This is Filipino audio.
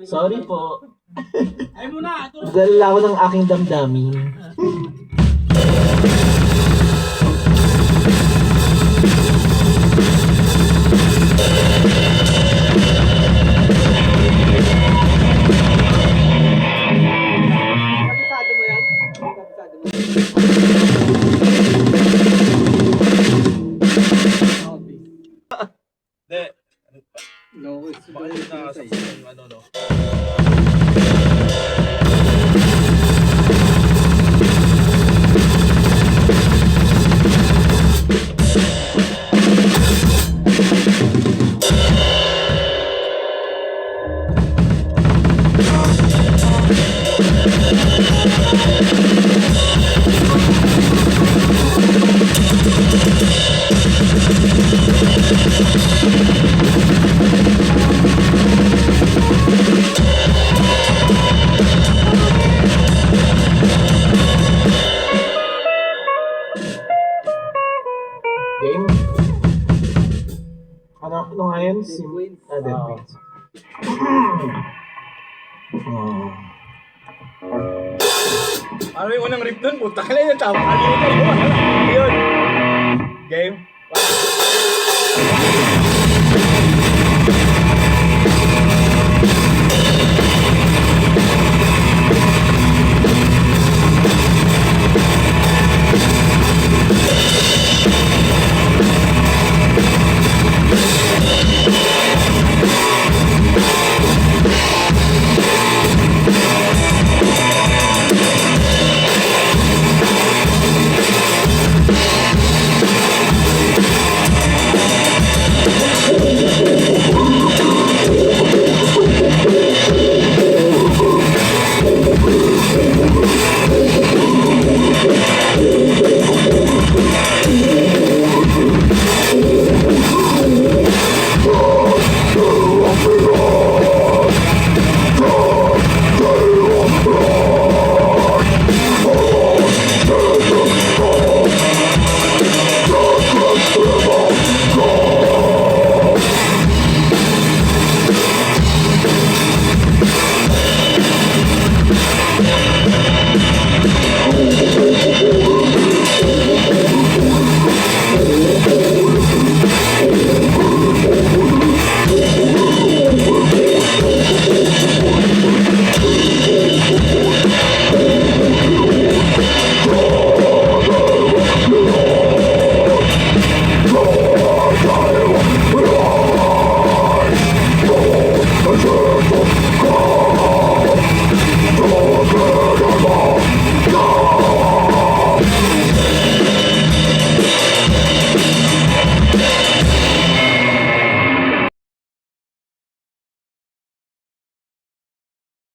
Sorry po. Ay muna, ito. Dala ako ng aking damdamin. Kabisado mo yan? Kabisado mo. Hindi. No, it's Baka yun na sa ano, no? Game? Ano nga yun? Dead Queens. Oh. Ano yung unang rip dun? Puta ka na yun. Tama ka yun. Yun. Game?